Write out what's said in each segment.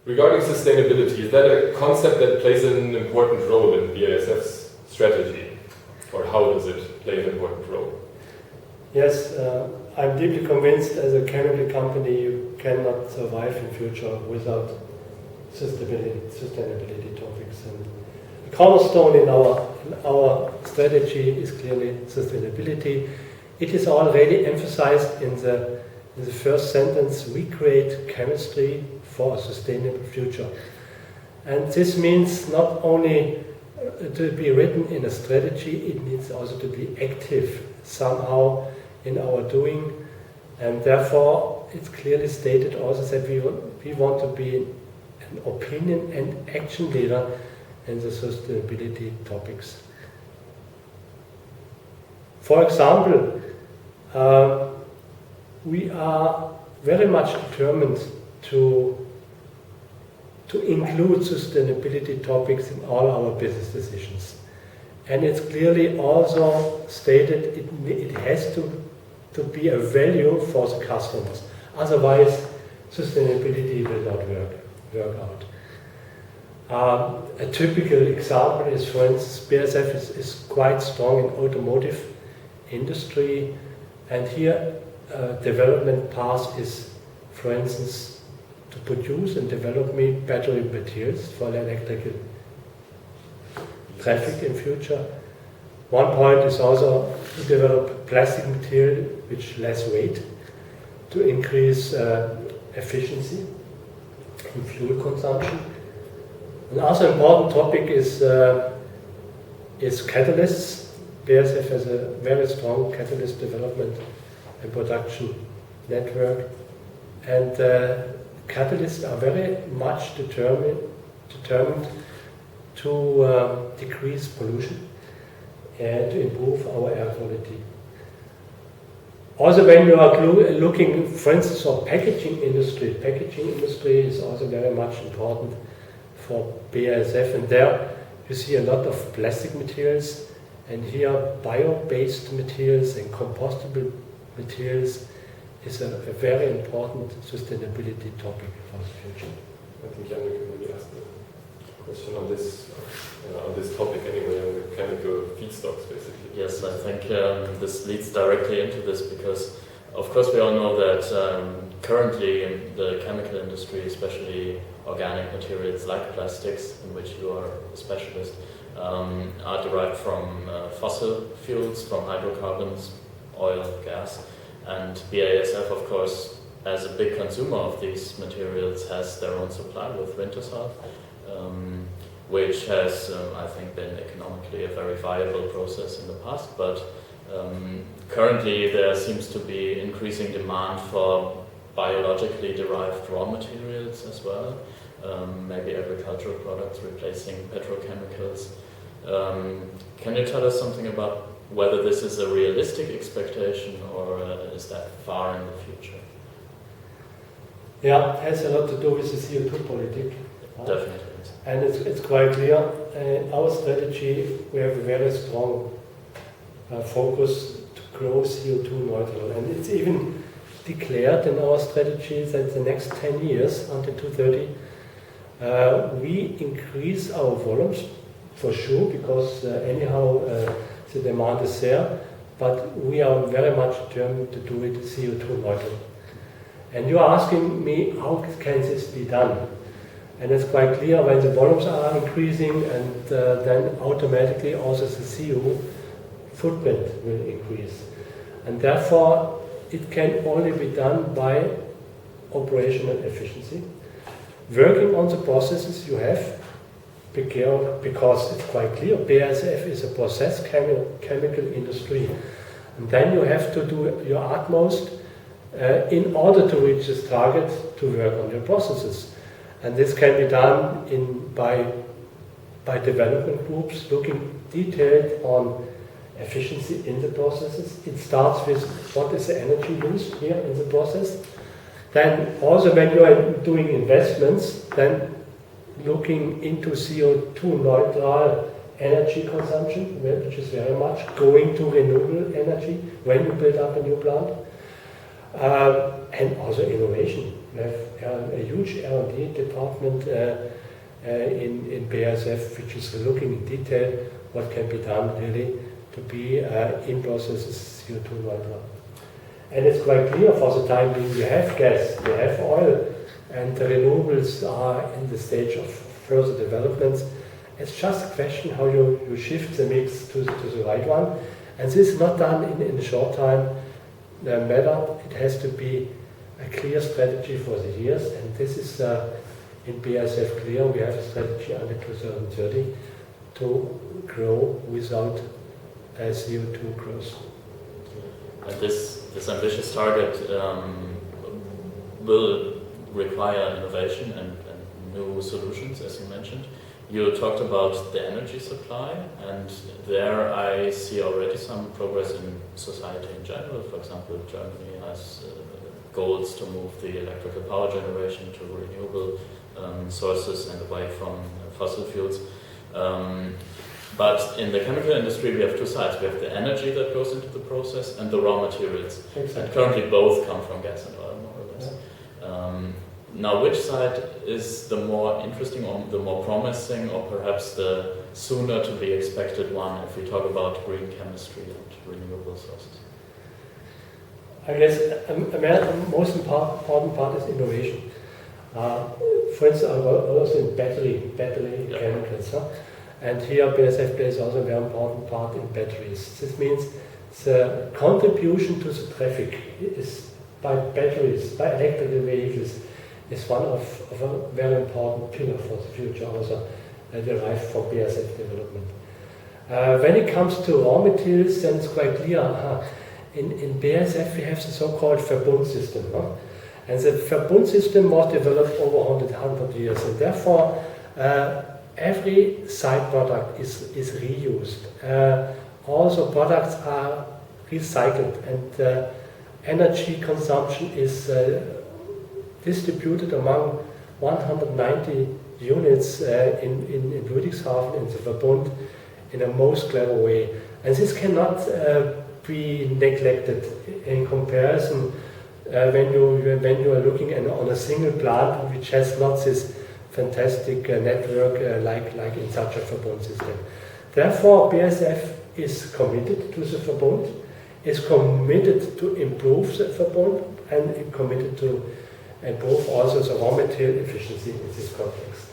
Regarding sustainability, is that a concept that plays an important role in BASF's strategy? Or how does it play an important role? Yes, I'm deeply convinced as a chemical company you cannot survive in future without sustainability topics. And the cornerstone in our strategy is clearly sustainability. It is already emphasized in the first sentence: we create chemistry for a sustainable future. And this means not only to be written in a strategy, it needs also to be active somehow in our doing. And therefore, it's clearly stated also that we want to be an opinion and action leader in the sustainability topics. For example, we are very much determined to include sustainability topics in all our business decisions. And it's clearly also stated it has to be a value for the customers. Otherwise, sustainability will not work out. A typical example is, for instance, BASF is quite strong in automotive industry, and here development path is, for instance, to produce and develop battery materials for the electrical traffic in future. One point is also to develop plastic material which less weight, to increase efficiency in fuel consumption. Another important topic is catalysts. BASF has a very strong catalyst development and production network, and catalysts are very much determined to decrease pollution and to improve our air quality. Also, when you are looking, for instance, for packaging industry is also very much important for BASF, and there you see a lot of plastic materials, and here bio-based materials and compostable materials is a very important sustainability topic for the future. I think Jan, you can maybe ask a question on this topic anyway, on the chemical feedstocks basically. Yes, I think this leads directly into this because, of course, we all know that currently in the chemical industry, especially organic materials like plastics, in which you are a specialist, are derived from fossil fuels, from hydrocarbons, oil, gas. And BASF, of course, as a big consumer of these materials, has their own supply with Wintershall, which has, I think, been economically a very viable process in the past. But currently there seems to be increasing demand for biologically derived raw materials as well, maybe agricultural products replacing petrochemicals. Can you tell us something about whether this is a realistic expectation or is that far in the future? Yeah, it has a lot to do with the CO2 politic. Definitely. And it's quite clear. In our strategy, we have a very strong focus to grow CO2 neutral. And it's even declared in our strategy that the next 10 years, until 2030, we increase our volumes for sure, because anyhow the demand is there, but we are very much determined to do it CO2 neutral. And you are asking me, how can this be done? And it's quite clear when the volumes are increasing, and then automatically also the CO footprint will increase. And therefore, it can only be done by operational efficiency. Working on the processes you have, because it's quite clear, BASF is a process chemical industry. And then you have to do your utmost in order to reach this target, to work on your processes. And this can be done by development groups looking detailed on efficiency in the processes. It starts with what is the energy used here in the process. Then also when you are doing investments, then looking into CO2 neutral energy consumption, which is very much going to renewable energy when you build up a new plant. And also innovation. We have a huge R&D department in BASF, which is looking in detail what can be done really to be in processes CO2 neutral. And it's quite clear for the time being you have gas, you have oil, and the renewables are in the stage of further developments. It's just a question how you shift the mix to the right one. And this is not done in a short time matter. It has to be a clear strategy for the years, and this is in BASF clear. We have a strategy until 2030 to grow without CO2 growth. And this ambitious target will require innovation and new solutions, as you mentioned. You talked about the energy supply, and there I see already some progress in society in general. For example, Germany has goals to move the electrical power generation to renewable sources and away from fossil fuels. But in the chemical industry, we have two sides. We have the energy that goes into the process and the raw materials. Exactly. And currently both come from gas and oil, more or less. Yeah. Now, which side is the more interesting or the more promising, or perhaps the sooner to be expected one if we talk about green chemistry and renewable sources? I guess the most important part is innovation. For instance, I was in battery chemicals. And here BASF plays also a very important part in batteries. This means the contribution to the traffic is by batteries, by electrical vehicles, is one of a very important pillar for the future also derived from BASF development. When it comes to raw materials, then it's quite clear. In BASF we have the so-called Verbund system. And the Verbund system was developed over 100 years, and therefore every side product is reused. Also products are recycled, and energy consumption is distributed among 190 units in Ludwigshafen, in the Verbund, in a most clever way. And this cannot be neglected in comparison when you are looking on a single plant which has not this fantastic network like in such a Verbund system. Therefore, BASF is committed to the Verbund, is committed to improve the Verbund, and committed to improve also the raw material efficiency in this context.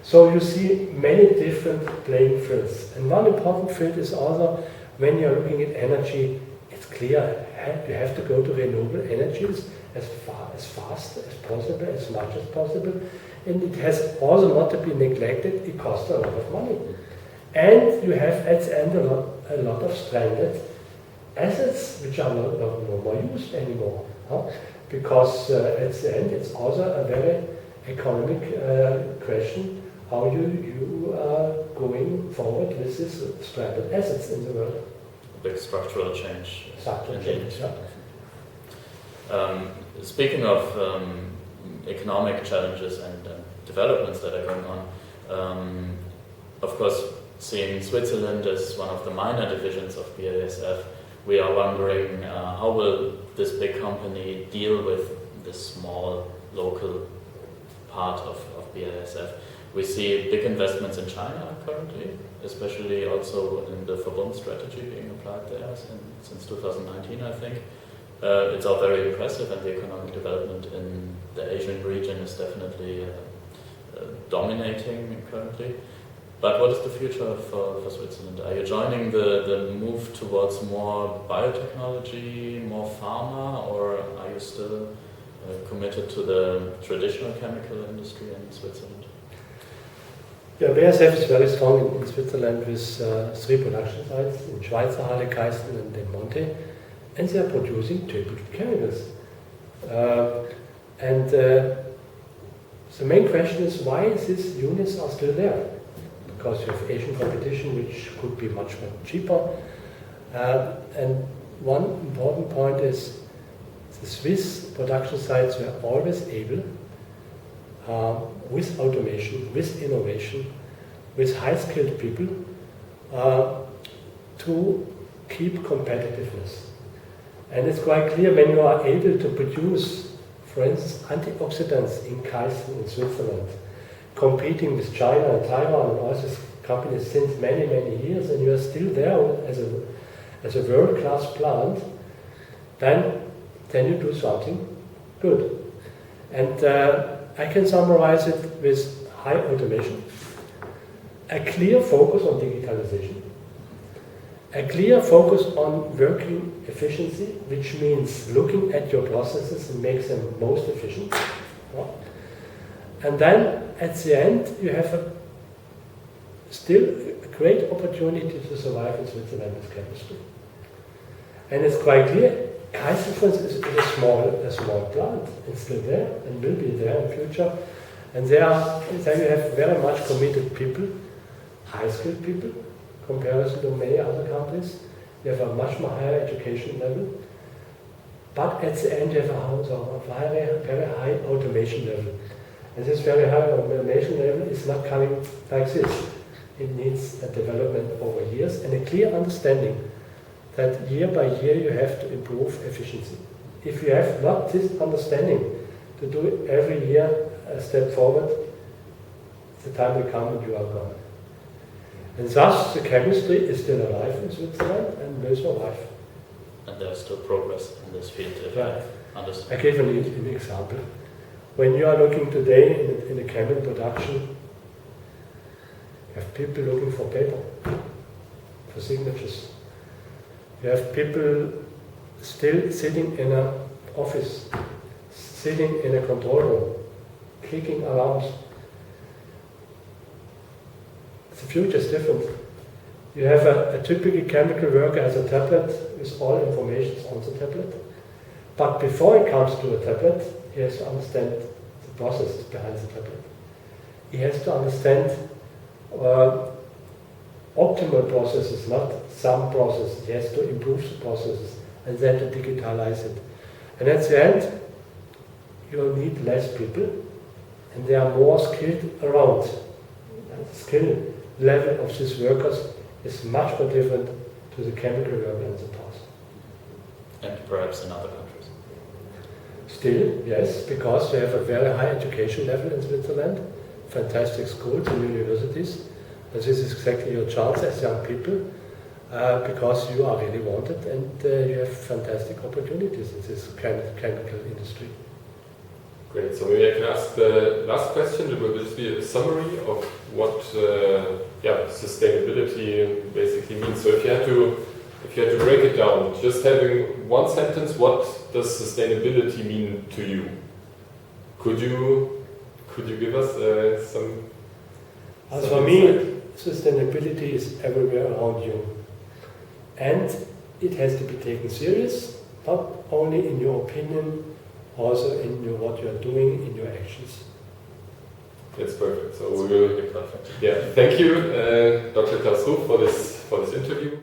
So you see many different playing fields. And one important field is also when you're looking at energy, it's clear you have to go to renewable energies as fast as possible, as much as possible. And it has also not to be neglected, it costs a lot of money. And you have at the end a lot of stranded assets which are not more used anymore. Because at the end it's also a very economic question how you are going forward with these stranded assets in the world. A big structural change. Structural change, yeah. Speaking of economic challenges and developments that are going on, of course, seeing Switzerland as one of the minor divisions of BASF, we are wondering how will this big company deal with this small local part of BASF. We see big investments in China currently, especially also in the Verbund strategy being applied there since 2019, I think. It's all very impressive, and the economic development in the Asian region is definitely dominating currently. But what is the future for Switzerland? Are you joining the move towards more biotechnology, more pharma, or are you still committed to the traditional chemical industry in Switzerland? Yeah, BASF is very strong in Switzerland with 3 production sites in Schweizerhalle, Keisten and in Monte, and they are producing typical chemicals. The main question is why these units are still there. Because you have Asian competition which could be much more cheaper. And one important point is the Swiss production sites were always able, with automation, with innovation, with high-skilled people, to keep competitiveness. And it's quite clear when you are able to produce for instance, antioxidants in Kaizen in Switzerland, competing with China and Taiwan and all these companies since many, many years, and you are still there as a world-class plant, then you do something good. And I can summarize it with high automation, a clear focus on digitalization, a clear focus on working efficiency, which means looking at your processes and makes them most efficient. And then at the end, you have still a great opportunity to survive in Switzerland with chemistry. And it's quite clear, Kaizen, for instance, is a small plant. It's still there and will be there in the future. And there you have very much committed people, high-skilled people, comparison to many other countries. You have a much more higher education level. But at the end, you have a very, very high automation level. And this very high automation level is not coming like this. It needs a development over years and a clear understanding that year by year you have to improve efficiency. If you have not this understanding to do it every year a step forward, the time will come and you are gone. And thus the chemistry is still alive in Switzerland and will survive. And there's still progress in this field, if I understand. I give an example. When you are looking today in the chemical production, you have people looking for paper, for signatures. You have people still sitting in an office, sitting in a control room, clicking alarms. The future is different. You have a typical chemical worker has a tablet with all information on the tablet. But before he comes to a tablet, he has to understand the processes behind the tablet. He has to understand optimal processes, not some processes. He has to improve the processes and then to digitalize it. And at the end, you will need less people and they are more skilled around. And the skill level of these workers is much more different to the chemical worker in the past. And perhaps in other countries. Still, yes, because we have a very high education level in Switzerland, fantastic schools and universities. And this is exactly your chance as young people, because you are really wanted and you have fantastic opportunities in this chemical industry. Great, so maybe I can ask the last question. It will just be a summary of what sustainability basically means. So if you had to break it down, just having one sentence, what does sustainability mean to you? Could you give us some? As for me, sustainability is everywhere around you, and it has to be taken serious, not only in your opinion, also in what you are doing in your actions. That's perfect. So we will. Thank you, Dr. Klaus Ruf, for this interview.